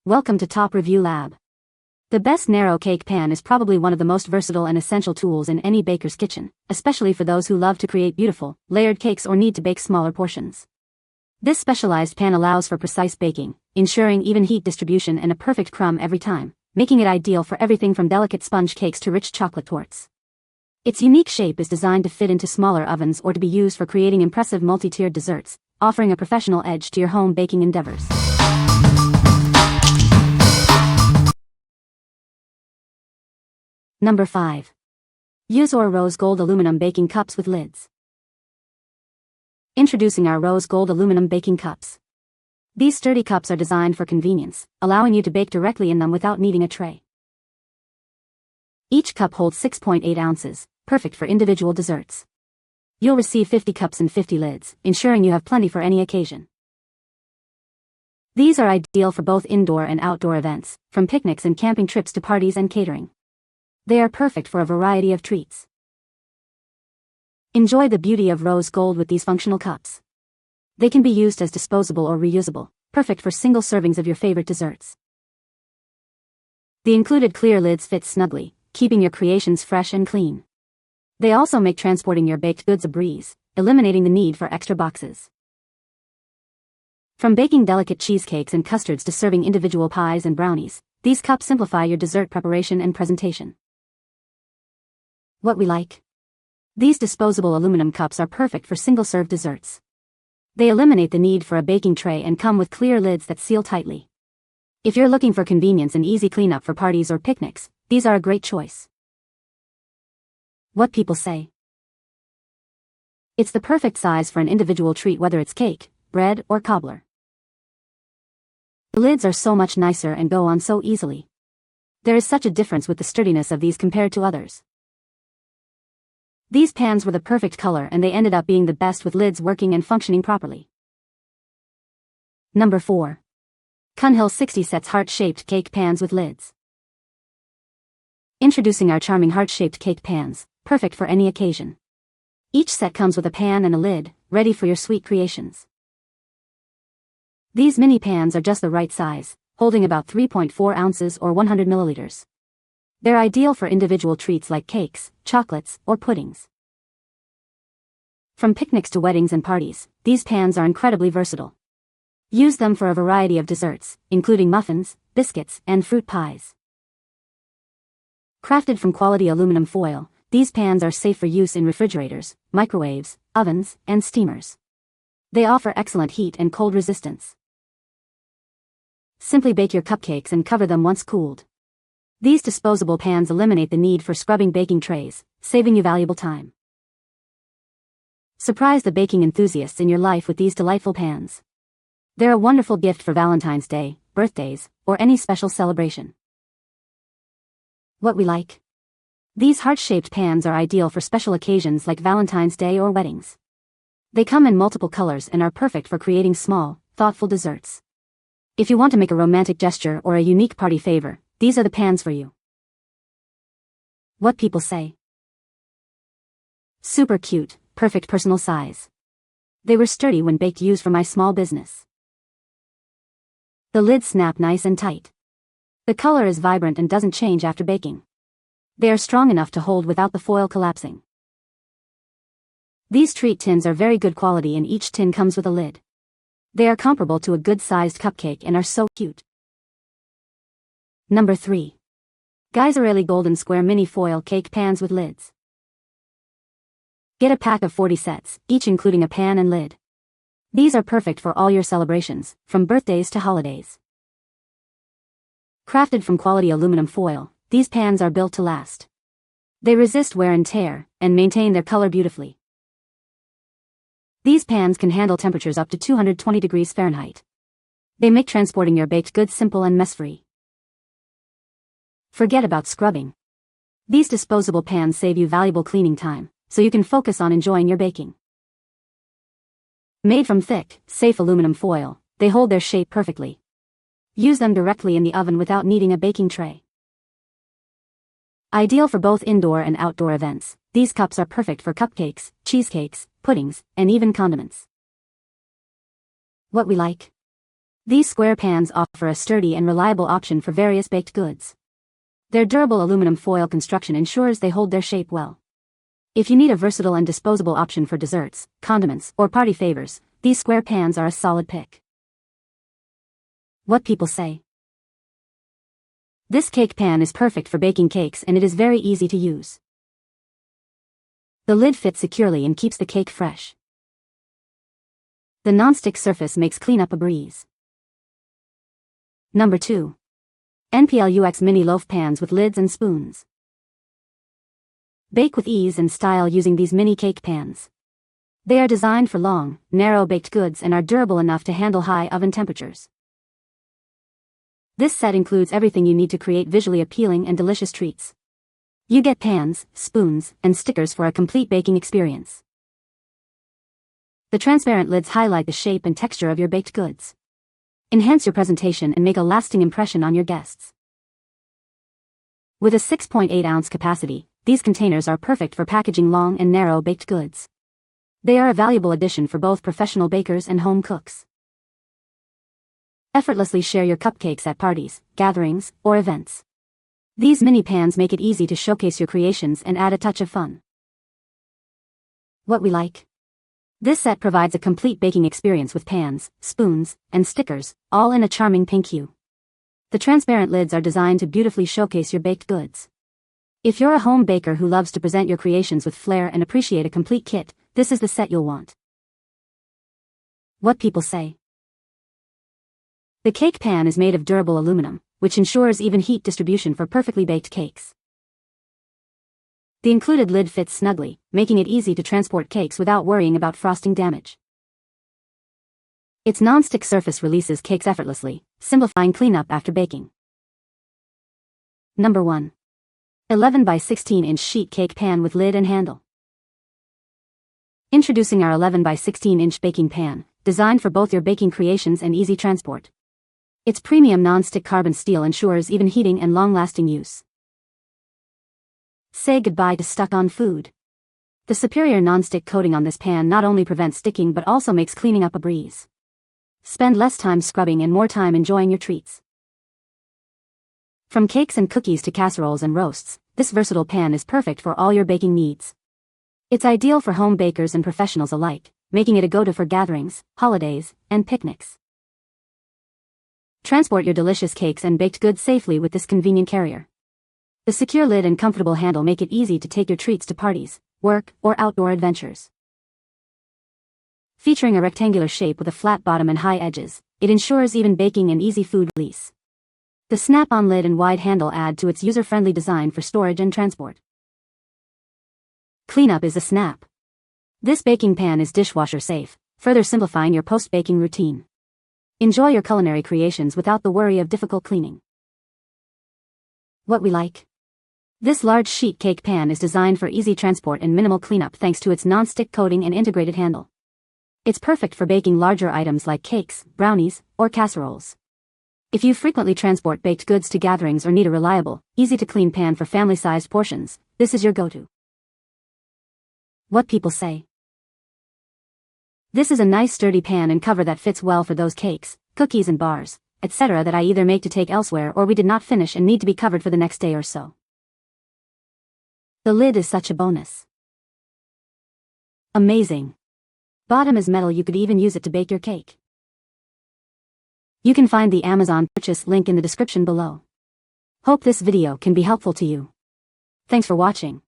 Welcome to Top Review Lab. The best narrow cake pan is probably one of the most versatile and essential tools in any baker's kitchen, especially for those who love to create beautiful, layered cakes or need to bake smaller portions. This specialized pan allows for precise baking, ensuring even heat distribution and a perfect crumb every time, making it ideal for everything from delicate sponge cakes to rich chocolate tortes. Its unique shape is designed to fit into smaller ovens or to be used for creating impressive multi-tiered desserts, offering a professional edge to your home baking endeavors. Number 5. EUSOAR Rose Gold Aluminum Baking Cups with Lids. Introducing our Rose Gold Aluminum Baking Cups. These sturdy cups are designed for convenience, allowing you to bake directly in them without needing a tray. Each cup holds 6.8 ounces, perfect for individual desserts. You'll receive 50 cups and 50 lids, ensuring you have plenty for any occasion. These are ideal for both indoor and outdoor events, from picnics and camping trips to parties and catering. They are perfect for a variety of treats. Enjoy the beauty of rose gold with these functional cups. They can be used as disposable or reusable, perfect for single servings of your favorite desserts. The included clear lids fit snugly, keeping your creations fresh and clean. They also make transporting your baked goods a breeze, eliminating the need for extra boxes. From baking delicate cheesecakes and custards to serving individual pies and brownies, these cups simplify your dessert preparation and presentation. What we like? These disposable aluminum cups are perfect for single-serve desserts. They eliminate the need for a baking tray and come with clear lids that seal tightly. If you're looking for convenience and easy cleanup for parties or picnics, these are a great choice. What people say? It's the perfect size for an individual treat, whether it's cake, bread, or cobbler. The lids are so much nicer and go on so easily. There is such a difference with the sturdiness of these compared to others. These pans were the perfect color and they ended up being the best with lids working and functioning properly. Number 4. Cunhill 60 Sets Heart-Shaped Cake Pans with Lids. Introducing our charming heart-shaped cake pans, perfect for any occasion. Each set comes with a pan and a lid, ready for your sweet creations. These mini pans are just the right size, holding about 3.4 ounces or 100 milliliters. They're ideal for individual treats like cakes, chocolates, or puddings. From picnics to weddings and parties, these pans are incredibly versatile. Use them for a variety of desserts, including muffins, biscuits, and fruit pies. Crafted from quality aluminum foil, these pans are safe for use in refrigerators, microwaves, ovens, and steamers. They offer excellent heat and cold resistance. Simply bake your cupcakes and cover them once cooled. These disposable pans eliminate the need for scrubbing baking trays, saving you valuable time. Surprise the baking enthusiasts in your life with these delightful pans. They're a wonderful gift for Valentine's Day, birthdays, or any special celebration. What we like? These heart-shaped pans are ideal for special occasions like Valentine's Day or weddings. They come in multiple colors and are perfect for creating small, thoughtful desserts. If you want to make a romantic gesture or a unique party favor, these are the pans for you. What people say? Super cute, perfect personal size. They were sturdy when baked, used for my small business. The lids snap nice and tight. The color is vibrant and doesn't change after baking. They are strong enough to hold without the foil collapsing. These treat tins are very good quality and each tin comes with a lid. They are comparable to a good-sized cupcake and are so cute. Number 3. Geiserailie Golden Square Mini Foil Cake Pans with Lids. Get a pack of 40 sets, each including a pan and lid. These are perfect for all your celebrations, from birthdays to holidays. Crafted from quality aluminum foil, these pans are built to last. They resist wear and tear, and maintain their color beautifully. These pans can handle temperatures up to 220 degrees Fahrenheit. They make transporting your baked goods simple and mess-free. Forget about scrubbing. These disposable pans save you valuable cleaning time, so you can focus on enjoying your baking. Made from thick, safe aluminum foil, they hold their shape perfectly. Use them directly in the oven without needing a baking tray. Ideal for both indoor and outdoor events, these cups are perfect for cupcakes, cheesecakes, puddings, and even condiments. What we like? These square pans offer a sturdy and reliable option for various baked goods. Their durable aluminum foil construction ensures they hold their shape well. If you need a versatile and disposable option for desserts, condiments, or party favors, these square pans are a solid pick. What people say. This cake pan is perfect for baking cakes and it is very easy to use. The lid fits securely and keeps the cake fresh. The non-stick surface makes cleanup a breeze. Number 2. NPLUX Mini Loaf Pans with Lids and Spoons. Bake with ease and style using these mini cake pans. They are designed for long, narrow baked goods and are durable enough to handle high oven temperatures. This set includes everything you need to create visually appealing and delicious treats. You get pans, spoons, and stickers for a complete baking experience. The transparent lids highlight the shape and texture of your baked goods. Enhance your presentation and make a lasting impression on your guests. With a 6.8-ounce capacity, these containers are perfect for packaging long and narrow baked goods. They are a valuable addition for both professional bakers and home cooks. Effortlessly share your cupcakes at parties, gatherings, or events. These mini pans make it easy to showcase your creations and add a touch of fun. What we like. This set provides a complete baking experience with pans, spoons, and stickers, all in a charming pink hue. The transparent lids are designed to beautifully showcase your baked goods. If you're a home baker who loves to present your creations with flair and appreciate a complete kit, this is the set you'll want. What people say. The cake pan is made of durable aluminum, which ensures even heat distribution for perfectly baked cakes. The included lid fits snugly, making it easy to transport cakes without worrying about frosting damage. Its non-stick surface releases cakes effortlessly, simplifying cleanup after baking. Number 1. 11 by 16 inch sheet cake pan with lid and handle. Introducing our 11 by 16 inch baking pan, designed for both your baking creations and easy transport. Its premium non-stick carbon steel ensures even heating and long-lasting use. Say goodbye to stuck-on food. The superior non-stick coating on this pan not only prevents sticking but also makes cleaning up a breeze. Spend less time scrubbing and more time enjoying your treats. From cakes and cookies to casseroles and roasts, this versatile pan is perfect for all your baking needs. It's ideal for home bakers and professionals alike, making it a go-to for gatherings, holidays, and picnics. Transport your delicious cakes and baked goods safely with this convenient carrier. The secure lid and comfortable handle make it easy to take your treats to parties, work, or outdoor adventures. Featuring a rectangular shape with a flat bottom and high edges, it ensures even baking and easy food release. The snap-on lid and wide handle add to its user-friendly design for storage and transport. Cleanup is a snap. This baking pan is dishwasher safe, further simplifying your post-baking routine. Enjoy your culinary creations without the worry of difficult cleaning. What we like. This large sheet cake pan is designed for easy transport and minimal cleanup thanks to its non-stick coating and integrated handle. It's perfect for baking larger items like cakes, brownies, or casseroles. If you frequently transport baked goods to gatherings or need a reliable, easy-to-clean pan for family-sized portions, this is your go-to. What people say. This is a nice sturdy pan and cover that fits well for those cakes, cookies and bars, etc. that I either make to take elsewhere or we did not finish and need to be covered for the next day or so. The lid is such a bonus. Amazing. Bottom is metal, you could even use it to bake your cake. You can find the Amazon purchase link in the description below. Hope this video can be helpful to you. Thanks for watching.